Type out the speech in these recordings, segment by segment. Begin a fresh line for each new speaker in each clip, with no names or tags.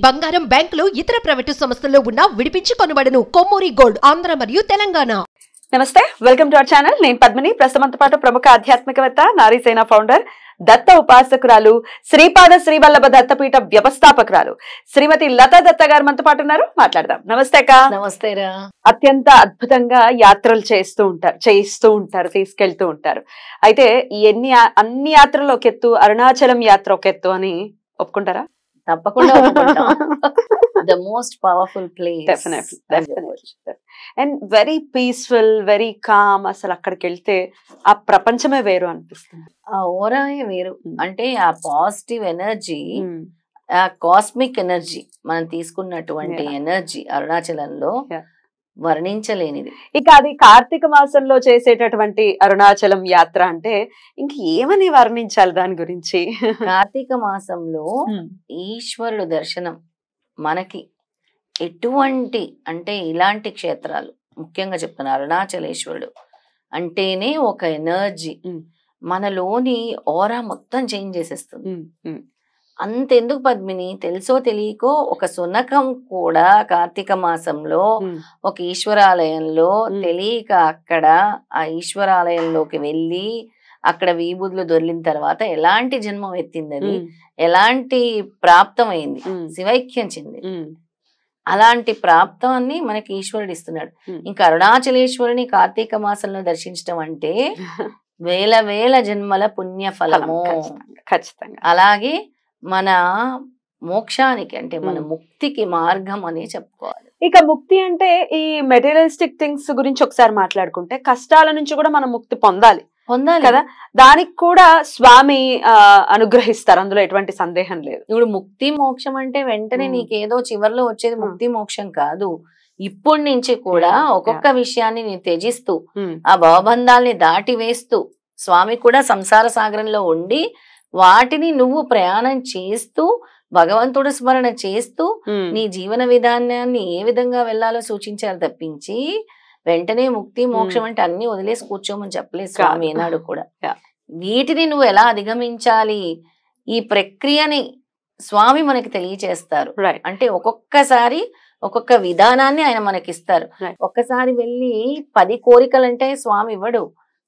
బంగారం బ్యాంకులు ఇతర ప్రైవేటు సంస్థల్లో ఉన్న విడిపించి కొనబడును. కొమ్మూరి గోల్డ్ ఆంధ్ర మరియు తెలంగాణ.
నమస్తే, వెల్కమ్ టు అవర్ ఛానల్. నేను పద్మిని. ప్రస్తుతంతో పాటు ప్రముఖ ఆధ్యాత్మికవేత్త, నారీసేన ఫౌండర్, దత్త ఉపాసకురాలు, శ్రీపాద శ్రీవల్లభ దత్తపీఠ వ్యవస్థాపకురాలు శ్రీమతి లతా దత్త గారు మనతో పాటు ఉన్నారు. మాట్లాడదాం. నమస్తే అక్క.
నమస్తేరా.
అత్యంత అద్భుతంగా యాత్రలు చేయిస్తూ ఉంటారు, తీసుకెళ్తూ ఉంటారు. అయితే అన్ని యాత్రలు ఒక ఎత్తు, అరుణాచలం యాత్ర ఒక ఎత్తు అని ఒప్పుకుంటారా?
తప్పకుండా the most powerful place.
Definitely. And very peaceful, very calm. అసలు అక్కడికి వెళ్తే ఆ ప్రపంచమే వేరు అనిపిస్తుంది.
ఆ ఓరాయే వేరు. అంటే ఆ పాజిటివ్ ఎనర్జీ, ఆ కాస్మిక్ ఎనర్జీ, మనం తీసుకున్నటువంటి ఎనర్జీ అరుణాచలంలో వర్ణించలేనిది.
ఇక అది కార్తీక మాసంలో చేసేటటువంటి అరుణాచలం యాత్ర అంటే ఇంక ఏమని వర్ణించాలి దాని గురించి?
కార్తీక మాసంలో ఈశ్వరుడు దర్శనం మనకి ఎటువంటి, అంటే ఇలాంటి క్షేత్రాలు ముఖ్యంగా చెప్తాను, అరుణాచలేశ్వరుడు అంటేనే ఒక ఎనర్జీ మనలోని ఓరా మొత్తం చేంజ్ చేసేస్తుంది. అంతెందుకు పద్మిని, తెలుసో తెలియకో ఒక సునకం కూడా కార్తీక మాసంలో ఒక ఈశ్వరాలయంలో తెలియక అక్కడ ఆ ఈశ్వరాలయంలోకి వెళ్ళి అక్కడ విభూతులు దొరికిన తర్వాత ఎలాంటి జన్మం ఎత్తింది, అది ఎలాంటి ప్రాప్తమైంది, శివైక్యం చెందింది. అలాంటి ప్రాప్తాన్ని మనకి ఈశ్వరుడు ఇస్తున్నాడు. ఇంకా అరుణాచలేశ్వరుని కార్తీక మాసంలో దర్శించడం అంటే వేల వేల జన్మల పుణ్య ఫలము.
ఖచ్చితంగా.
అలాగే మన మోక్షానికి, అంటే మన ముక్తికి మార్గం అని చెప్పుకోవాలి.
ఇక ముక్తి అంటే ఈ మెటీరియలిస్టిక్ థింగ్స్ గురించి ఒకసారి మాట్లాడుకుంటే, కష్టాల నుంచి కూడా మనం ముక్తి పొందాలి కదా. దానికి కూడా స్వామి అనుగ్రహిస్తారు, అందులో ఎటువంటి సందేహం లేదు.
ఇప్పుడు ముక్తి మోక్షం అంటే వెంటనే నీకేదో చివరిలో వచ్చేది ముక్తి మోక్షం కాదు. ఇప్పటి నుంచి కూడా ఒక్కొక్క విషయాన్ని నేను త్యజిస్తూ ఆ భవబంధాల్ని దాటి వేస్తూ, స్వామి కూడా సంసార సాగరంలో ఉండి వాటిని నువ్వు ప్రయాణం చేస్తూ భగవంతుడు స్మరణ చేస్తూ నీ జీవన విధానాన్ని ఏ విధంగా వెళ్లాలో సూచించారు తప్పించి వెంటనే ముక్తి మోక్షం అంటే అన్ని వదిలేసి కూర్చోమని చెప్పలేదు స్వామి ఏనాడు కూడా. వీటిని నువ్వు ఎలా అధిగమించాలి, ఈ ప్రక్రియని స్వామి మనకి తెలియచేస్తారు. అంటే ఒక్కొక్కసారి ఒక్కొక్క విధానాన్ని ఆయన మనకిస్తారు. ఒక్కసారి వెళ్ళి 10 కోరికలంటే స్వామి ఇవ్వడు,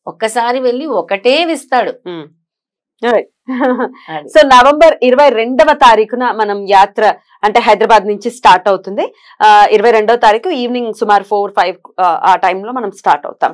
ఒక్కసారి వెళ్ళి ఒకటే ఇస్తాడు.
సో నవంబర్ 22వ తారీఖున మనం యాత్ర అంటే హైదరాబాద్ నుంచి స్టార్ట్ అవుతుంది. 22వ తారీఖు ఈవినింగ్ సుమారు 4-5 ఆ టైంలో మనం స్టార్ట్ అవుతాం.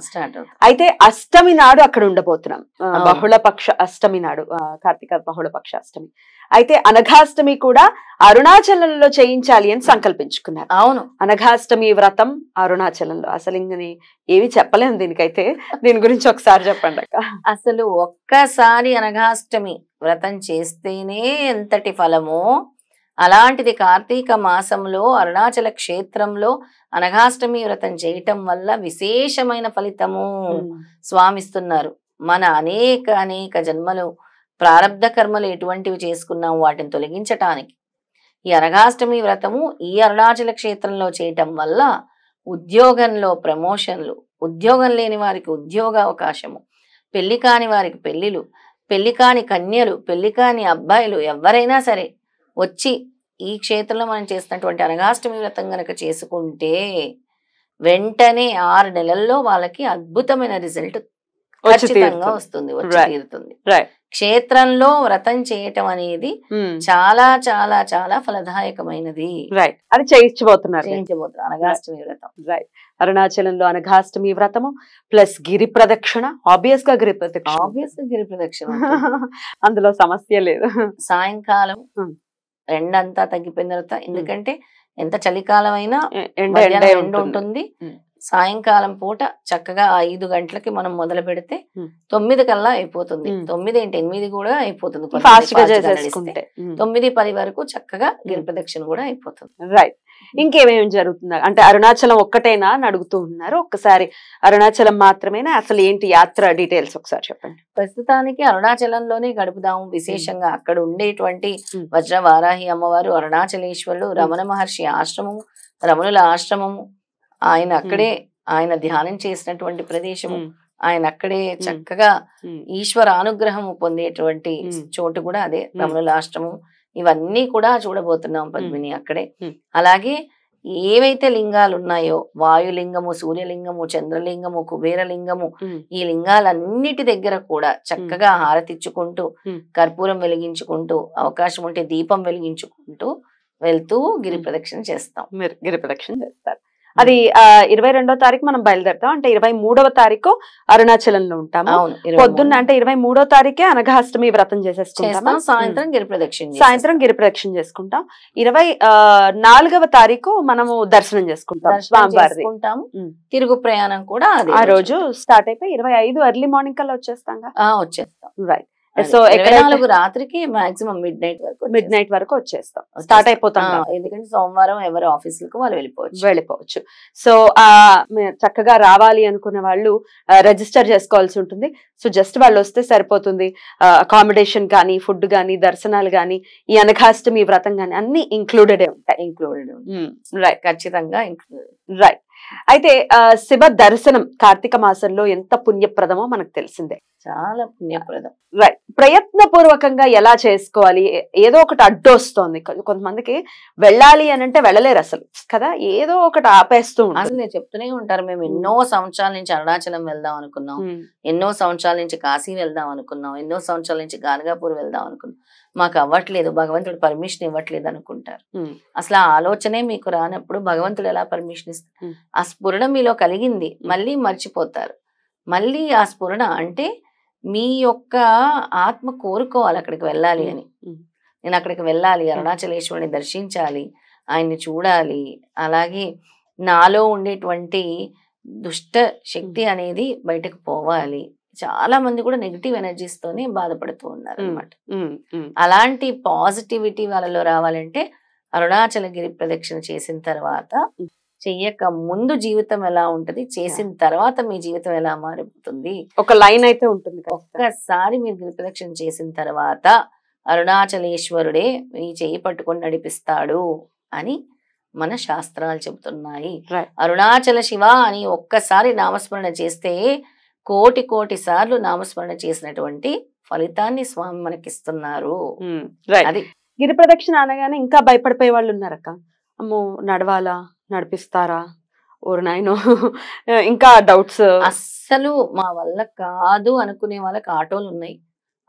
అయితే అష్టమి నాడు అక్కడ ఉండబోతున్నాం, బహుళపక్ష అష్టమి నాడు, కార్తీక బహుళపక్ష అష్టమి. అయితే అనఘాష్టమి కూడా అరుణాచలంలో చేయించాలి అని సంకల్పించుకున్నారు.
అవును,
అనఘాష్టమి వ్రతం అరుణాచలంలో. అసలు ఇంకని ఏమి చెప్పలేము దీనికైతే, దీని గురించి ఒకసారి చెప్పండి అక్క.
అసలు ఒక్కసారి అనఘాష్టమి వ్రతం చేస్తేనే ఎంతటి ఫలమో, అలాంటిది కార్తీక మాసంలో అరుణాచల క్షేత్రంలో అనఘాష్టమి వ్రతం చేయటం వల్ల విశేషమైన ఫలితము స్వామిస్తున్నారు. మన అనేక జన్మలు ప్రారబ్ధ కర్మలు ఎటువంటివి చేసుకున్నాము వాటిని తొలగించటానికి ఈ అనఘాష్టమి వ్రతము ఈ అరుణాచల క్షేత్రంలో చేయటం వల్ల ఉద్యోగంలో ప్రమోషన్లు, ఉద్యోగం లేని వారికి ఉద్యోగ అవకాశము, పెళ్లి కాని వారికి పెళ్లిలు, పెళ్లి కాని కన్యలు, పెళ్లి కాని అబ్బాయిలు ఎవరైనా సరే వచ్చి ఈ క్షేత్రంలో మనం చేస్తున్నటువంటి అనఘాష్టమి వ్రతం గనక చేసుకుంటే వెంటనే 6 నెలల్లో వాళ్ళకి అద్భుతమైన రిజల్ట్ ఖచ్చితంగా వస్తుంది, వచ్చి తీరుతుంది. క్షేత్రంలో వ్రతం చేయటం అనేది చాలా చాలా చాలా ఫలదాయకమైనది.
అది చేయించబోతున్నారు
అనఘాష్టమి వ్రతం.
అరుణాచలంలో అనఘాష్టమి వ్రతము ప్లస్ గిరి ప్రదక్షిణ. ఆబ్వియస్ గా గిరి ప్రదక్షిణ అందులో సమస్య లేదు.
సాయంకాలం ఎండంతా తగ్గిపోయిన తర్వాత, ఎందుకంటే ఎంత చలికాలం అయినా ఎండ ఉంటుంది, సాయంకాలం పూట చక్కగా 5 గంటలకి మనం మొదలు పెడితే 9 కల్లా అయిపోతుంది. 9 ఏంటి 8 కూడా అయిపోతుంది. 9-10 వరకు చక్కగా గిరి ప్రదక్షిణ కూడా అయిపోతుంది.
రైట్. ఇంకేమేమి జరుగుతుంది అంటే అరుణాచలం ఒక్కటేనా అని అడుగుతూ ఉన్నారు. ఒక్కసారి అరుణాచలం మాత్రమేనా, అసలు ఏంటి యాత్ర డీటెయిల్స్ ఒకసారి చెప్పండి.
ప్రస్తుతానికి అరుణాచలంలోనే గడుపుదాము. విశేషంగా అక్కడ ఉండేటువంటి వజ్ర వారాహి అమ్మవారు, అరుణాచలేశ్వరుడు, రమణ మహర్షి ఆశ్రమము, రమణుల ఆశ్రమము, ఆయన అక్కడే ఆయన ధ్యానం చేసినటువంటి ప్రదేశము, ఆయన అక్కడే చక్కగా ఈశ్వర అనుగ్రహం పొందేటువంటి చోటు కూడా అదే రమణుల ఆశ్రమం. ఇవన్నీ కూడా చూడబోతున్నాం పద్మిని అక్కడే.
Hmm.
అలాగే ఏవైతే లింగాలు ఉన్నాయో వాయులింగము, సూర్యలింగము, చంద్రలింగము, కుబేరలింగము, ఈ లింగాలన్నిటి దగ్గర కూడా చక్కగా హారతిచ్చుకుంటూ కర్పూరం వెలిగించుకుంటూ అవకాశం ఉంటే దీపం వెలిగించుకుంటూ వెళ్తూ గిరి ప్రదక్షిణ చేస్తాం.
మీరు గిరి ప్రదక్షిణ చేస్తారు. అది 22వ తారీఖు మనం బయలుదేరుతాం. అంటే 23వ తారీఖు అరుణాచలంలో ఉంటాము.
అవును,
పొద్దున్న అంటే 23వ తారీఖే అనఘాష్టమి వ్రతం చేసేసుకుంటాం.
సాయంత్రం గిరి ప్రదక్షిణ
చేసుకుంటాం. 24వ తారీఖు మనము దర్శనం చేసుకుంటాం స్వామివారిది.
తిరుగు ప్రయాణం కూడా
ఆ రోజు స్టార్ట్ అయిపోయి 25 ఎర్లీ మార్నింగ్ కల్లా వచ్చేస్తాం. రైట్. సో 24
రాత్రికి మాక్సిమం మిడ్ నైట్ వరకు
వచ్చేస్తాం, స్టార్ట్ అయిపోతాం.
ఎందుకంటే సోమవారం ఎవరి ఆఫీసులకు వాళ్ళు వెళ్ళిపోవచ్చు.
సో చక్కగా రావాలి అనుకున్న వాళ్ళు రిజిస్టర్ చేసుకోవాల్సి ఉంటుంది. సో జస్ట్ వాళ్ళు వస్తే సరిపోతుంది. అకామిడేషన్ కానీ, ఫుడ్ కానీ, దర్శనాలు కానీ, ఈ అనఘాష్టమి వ్రతం కానీ అన్ని ఇంక్లూడెడ్ ఉంటాయి. రైట్,
ఖచ్చితంగా
రైట్. అయితే శివ దర్శనం కార్తీక మాసంలో ఎంత పుణ్యప్రదమో మనకు తెలిసిందే.
చాలా పుణ్యప్రదం.
రైట్. ప్రయత్నపూర్వకంగా ఎలా చేసుకోవాలి? ఏదో ఒకటి అడ్డొస్తోంది. కొంతమందికి వెళ్ళాలి అని అంటే వెళ్ళలేరు అసలు కదా, ఏదో ఒకటి ఆపేస్తూ
అసలు నేను చెప్తూనే ఉంటారు. మేము ఎన్నో సంవత్సరాల నుంచి అరుణాచలం వెళ్దాం అనుకున్నాం, ఎన్నో సంవత్సరాల నుంచి కాశీ వెళ్దాం అనుకున్నాం, ఎన్నో సంవత్సరాల నుంచి గానగాపూర్ వెళ్దాం అనుకున్నాం, మాకు అవ్వట్లేదు, భగవంతుడు పర్మిషన్ ఇవ్వట్లేదు అనుకుంటారు. అసలు ఆ ఆలోచనే మీకు రానప్పుడు భగవంతుడు ఎలా పర్మిషన్ ఇస్తారు? ఆ స్ఫురణ మీలో కలిగింది, మళ్ళీ మర్చిపోతారు. మళ్ళీ ఆ స్ఫురణ అంటే మీ యొక్క ఆత్మ కోరుకోవాలి అక్కడికి వెళ్ళాలి అని. నేను అక్కడికి వెళ్ళాలి, అరుణాచలేశ్వరుని దర్శించాలి, ఆయన్ని చూడాలి, అలాగే నాలో ఉండేటువంటి దుష్ట శక్తి అనేది బయటకు పోవాలి. చాలా మంది కూడా నెగిటివ్ ఎనర్జీస్ తోనే బాధపడుతూ ఉన్నారు అనమాట. అలాంటి పాజిటివిటీ వాళ్ళలో రావాలంటే అరుణాచల గిరి ప్రదక్షిణ చేసిన తర్వాత, చెయ్యక ముందు జీవితం ఎలా ఉంటది, చేసిన తర్వాత మీ జీవితం ఎలా మారిపోతుంది,
ఒక లైన్ అయితే ఉంటుంది.
ఒక్కసారి మీరు గిరి ప్రదక్షిణ చేసిన తర్వాత అరుణాచలేశ్వరుడే మీ చెయ్యి పట్టుకొని నడిపిస్తాడు అని మన శాస్త్రాలు చెబుతున్నాయి. అరుణాచల శివ అని ఒక్కసారి నామస్మరణ చేస్తే కోటి కోటి సార్లు నామస్మరణ చేసినటువంటి ఫలితాన్ని స్వామి మనకిస్తున్నారు.
అది గిరి ప్రదక్షిణ అనగానే ఇంకా భయపడిపోయే వాళ్ళు ఉన్నారక్క. అమ్మో నడవాలా, నడిపిస్తారా, ఓరు నాయనో, ఇంకా డౌట్స్.
అస్సలు మా వల్ల కాదు అనుకునే వాళ్ళకి ఆటోలు ఉన్నాయి,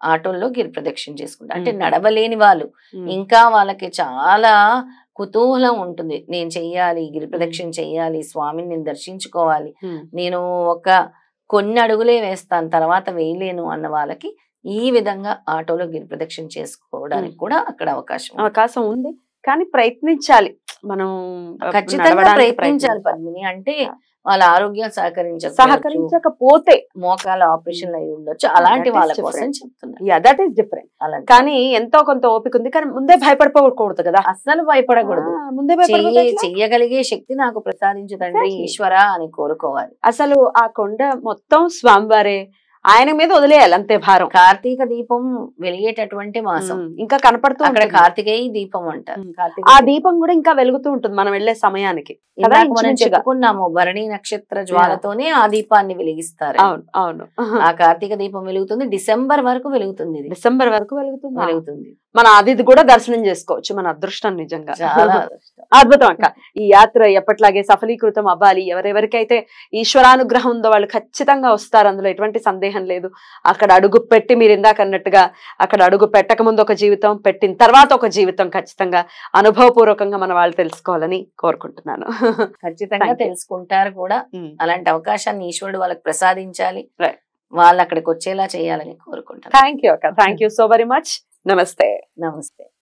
ఆటోల్లో గిరి ప్రదక్షిణ చేసుకుంటారు. అంటే నడవలేని వాళ్ళు ఇంకా వాళ్ళకి చాలా కుతూహలం ఉంటుంది, నేను చెయ్యాలి, గిరి ప్రదక్షిణ చెయ్యాలి, స్వామిని నేను దర్శించుకోవాలి, నేను కొన్ని అడుగులే వేస్తాను తర్వాత వేయలేను అన్న వాళ్ళకి ఈ విధంగా ఆటోలో గిరి ప్రదక్షిణ చేసుకోవడానికి కూడా అక్కడ అవకాశం ఉంది. కానీ ప్రయత్నించాలి, మనం ఖచ్చితంగా ప్రయత్నించాలి పద్మిని. అంటే వాళ్ళ ఆరోగ్యం
సహకరించకపోతే
మోకాల ఆపరేషన్ అయి ఉండొచ్చు, అలాంటి వాళ్ళ కోసం చెప్తున్నారు.
That is different. కానీ ఎంతో కొంత ఓపిక ఉంది, కానీ ముందే భయపడిపోకూడదు కదా,
అస్సలు భయపడకూడదు.
ముందే
చెయ్యగలిగే శక్తి నాకు ప్రసాదించదండి ఈశ్వర అని కోరుకోవాలి.
అసలు ఆ కొండ మొత్తం స్వామివారే, ఆయన మీద వదిలేయాలి అంతే భారం.
కార్తీక దీపం వెలిగేటటువంటి మాసం ఇంకా
కనపడుతూ
అక్కడ కార్తికేయ దీపం అంటారు.
ఆ దీపం కూడా ఇంకా వెలుగుతూ ఉంటుంది మనం వెళ్లే సమయానికి.
మనం చెప్పుకున్నాము భరణి నక్షత్ర జ్వాలతోనే ఆ దీపాన్ని వెలిగిస్తారు.
అవును అవును.
ఆ కార్తీక దీపం వెలుగుతుంది, డిసెంబర్ వరకు వెలుగుతుంది.
డిసెంబర్ వరకు వెలుగుతుంది. మన అది కూడా దర్శనం చేసుకోవచ్చు, మన అదృష్టం నిజంగా
చాలా
అద్భుతం అక్క. ఈ యాత్ర ఎప్పట్లాగే సఫలీకృతం అవ్వాలి. ఎవరెవరికైతే ఈశ్వరానుగ్రహం ఉందో వాళ్ళు ఖచ్చితంగా వస్తారు, అందులో ఎటువంటి సందేహం లేదు. అక్కడ అడుగు పెట్టి మీరు ఇందాక అన్నట్టుగా అక్కడ అడుగు పెట్టక ముందు ఒక జీవితం, పెట్టిన తర్వాత ఒక జీవితం ఖచ్చితంగా అనుభవపూర్వకంగా మన వాళ్ళు తెలుసుకోవాలని కోరుకుంటున్నాను.
ఖచ్చితంగా తెలుసుకుంటారు కూడా. అలాంటి అవకాశాన్ని ఈశ్వరుడు వాళ్ళకి ప్రసాదించాలి, వాళ్ళు అక్కడికి వచ్చేలా చేయాలని కోరుకుంటాను.
థ్యాంక్ యూ అక్క, thank you so very much. నమస్తే.
నమస్తే.